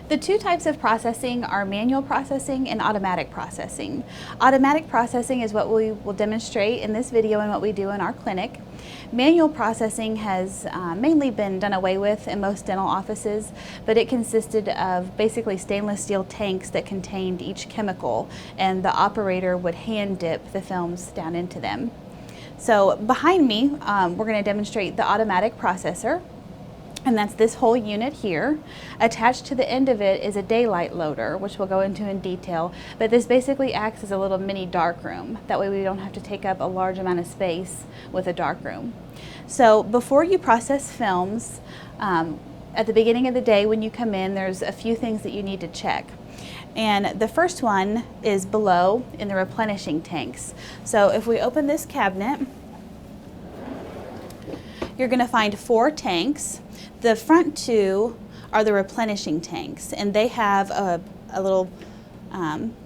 The two types of processing are manual processing and automatic processing. Automatic processing is what we will demonstrate in this video and what we do in our clinic. Manual processing has mainly been done away with in most dental offices, but it consisted of basically stainless steel tanks that contained each chemical, and the operator would hand dip the films down into them. So behind me, we're going to demonstrate the automatic processor. And that's this whole unit here. Attached to the end of it is a daylight loader, which we'll go into in detail, but this basically acts as a little mini darkroom. That way we don't have to take up a large amount of space with a darkroom. So before you process films, at the beginning of the day when you come in, there's a few things that you need to check. And the first one is below in the replenishing tanks. So if we open this cabinet, you're going to find 4 tanks. The front 2 are the replenishing tanks, and they have a little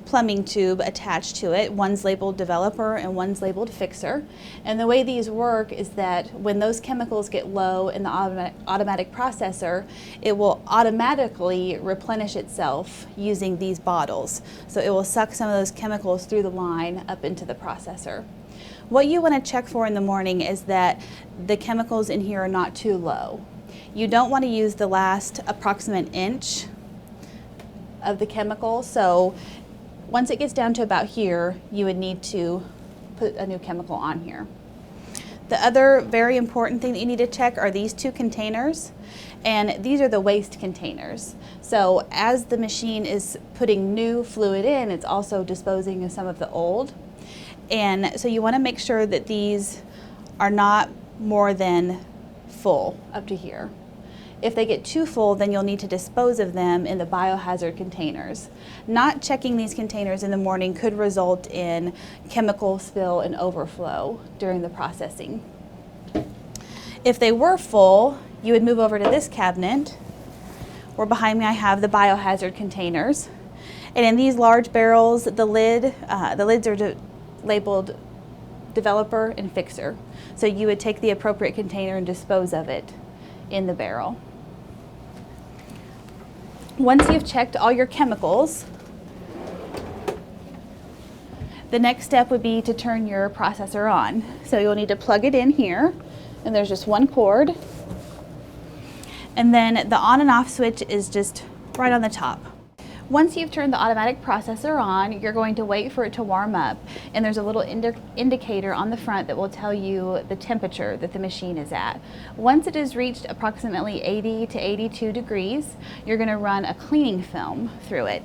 plumbing tube attached to it. One's labeled developer and one's labeled fixer. And the way these work is that when those chemicals get low in the automatic processor, it will automatically replenish itself using these bottles. So it will suck some of those chemicals through the line up into the processor. What you want to check for in the morning is that the chemicals in here are not too low. You don't want to use the last approximate inch of the chemical, so once it gets down to about here, you would need to put a new chemical on here. The other very important thing that you need to check are these 2 containers, and these are the waste containers. So as the machine is putting new fluid in, it's also disposing of some of the old. And so you want to make sure that these are not more than full up to here. If they get too full, then you'll need to dispose of them in the biohazard containers. Not checking these containers in the morning could result in chemical spill and overflow during the processing. If they were full, you would move over to this cabinet, where behind me I have the biohazard containers. And in these large barrels, the lids are labeled developer and fixer. So you would take the appropriate container and dispose of it in the barrel. Once you've checked all your chemicals, the next step would be to turn your processor on. So you'll need to plug it in here, and there's just one cord. And then the on and off switch is just right on the top. Once you've turned the automatic processor on, you're going to wait for it to warm up, and there's a little indicator on the front that will tell you the temperature that the machine is at. Once it has reached approximately 80 to 82 degrees, you're going to run a cleaning film through it.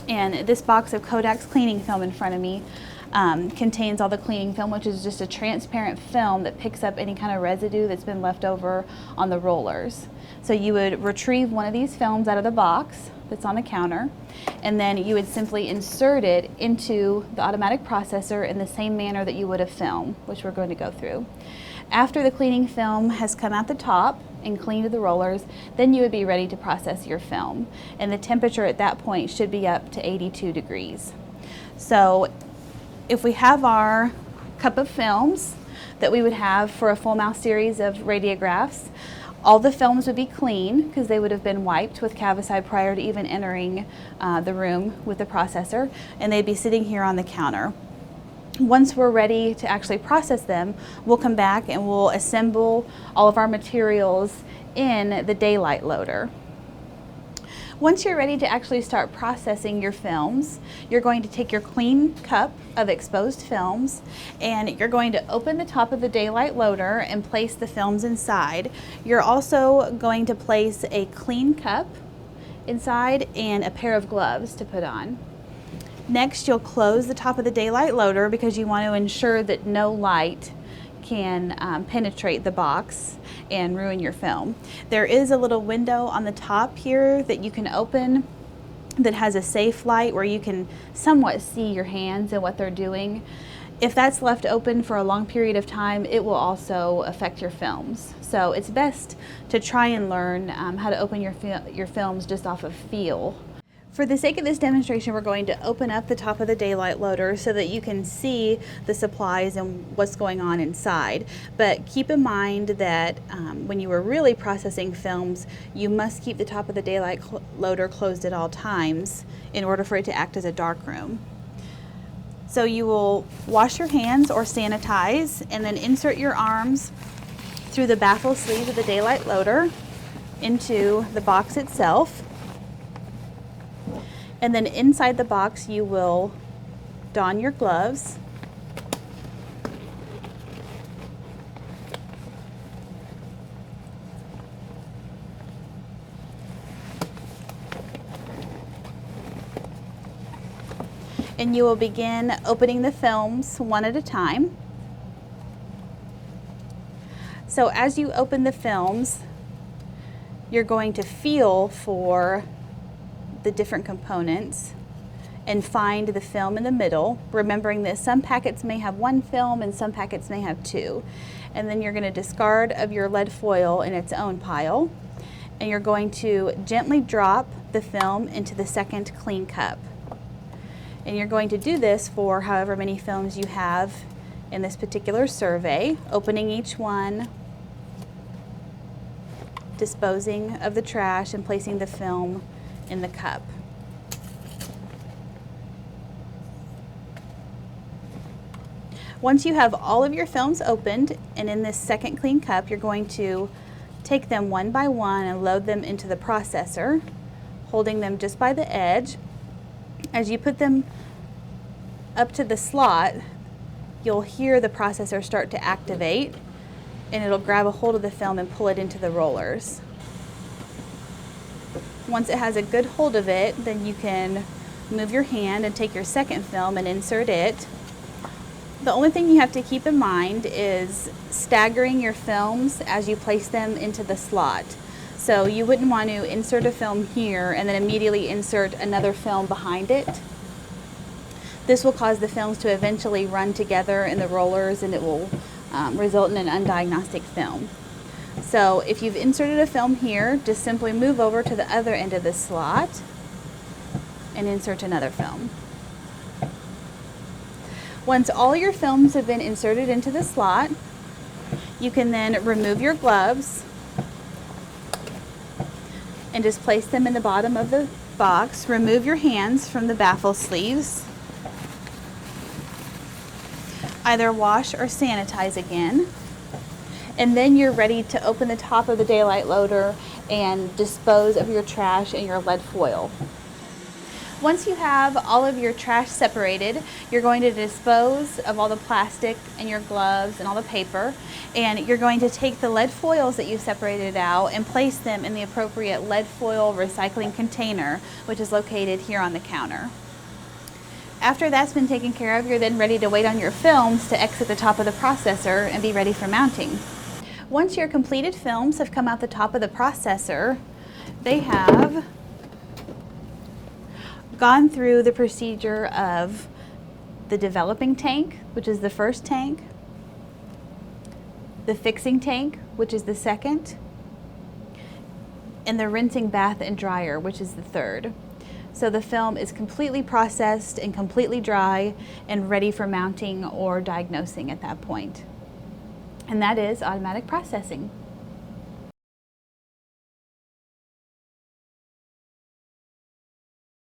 And this box of Kodak's cleaning film in front of me contains all the cleaning film, which is just a transparent film that picks up any kind of residue that's been left over on the rollers. So you would retrieve one of these films out of the box that's on the counter, and then you would simply insert it into the automatic processor in the same manner that you would a film, which we're going to go through. After the cleaning film has come out the top and cleaned the rollers, then you would be ready to process your film. And the temperature at that point should be up to 82 degrees. So if we have our cup of films that we would have for a full mouth series of radiographs, all the films would be clean because they would have been wiped with Cavicide prior to even entering the room with the processor, and they'd be sitting here on the counter. Once we're ready to actually process them, we'll come back and we'll assemble all of our materials in the daylight loader. Once you're ready to actually start processing your films, you're going to take your clean cup of exposed films, and you're going to open the top of the daylight loader and place the films inside. You're also going to place a clean cup inside and a pair of gloves to put on. Next, you'll close the top of the daylight loader because you want to ensure that no light can penetrate the box and ruin your film. There is a little window on the top here that you can open that has a safe light where you can somewhat see your hands and what they're doing. If that's left open for a long period of time, it will also affect your films. So it's best to try and learn how to open your films just off of feel. For the sake of this demonstration, we're going to open up the top of the daylight loader so that you can see the supplies and what's going on inside. But keep in mind that when you are really processing films, you must keep the top of the daylight loader closed at all times in order for it to act as a darkroom. So you will wash your hands or sanitize and then insert your arms through the baffle sleeve of the daylight loader into the box itself. And then inside the box you will don your gloves. And you will begin opening the films one at a time. So as you open the films, you're going to feel for the different components and find the film in the middle, remembering that some packets may have one film and some packets may have two. And then you're going to discard of your lead foil in its own pile, and you're going to gently drop the film into the second clean cup. And you're going to do this for however many films you have in this particular survey, opening each one, disposing of the trash, and placing the film in the cup. Once you have all of your films opened and in this second clean cup, you're going to take them one by one and load them into the processor, holding them just by the edge. As you put them up to the slot, you'll hear the processor start to activate, and it'll grab a hold of the film and pull it into the rollers. Once it has a good hold of it, then you can move your hand and take your second film and insert it. The only thing you have to keep in mind is staggering your films as you place them into the slot. So you wouldn't want to insert a film here and then immediately insert another film behind it. This will cause the films to eventually run together in the rollers, and it will result in an undiagnostic film. So if you've inserted a film here, just simply move over to the other end of the slot and insert another film. Once all your films have been inserted into the slot, you can then remove your gloves and just place them in the bottom of the box. Remove your hands from the baffle sleeves. Either wash or sanitize again. And then you're ready to open the top of the daylight loader and dispose of your trash and your lead foil. Once you have all of your trash separated, you're going to dispose of all the plastic and your gloves and all the paper, and you're going to take the lead foils that you separated out and place them in the appropriate lead foil recycling container, which is located here on the counter. After that's been taken care of, you're then ready to wait on your films to exit the top of the processor and be ready for mounting. Once your completed films have come out the top of the processor, they have gone through the procedure of the developing tank, which is the first tank, the fixing tank, which is the second, and the rinsing bath and dryer, which is the third. So the film is completely processed and completely dry and ready for mounting or diagnosing at that point. And that is automatic processing.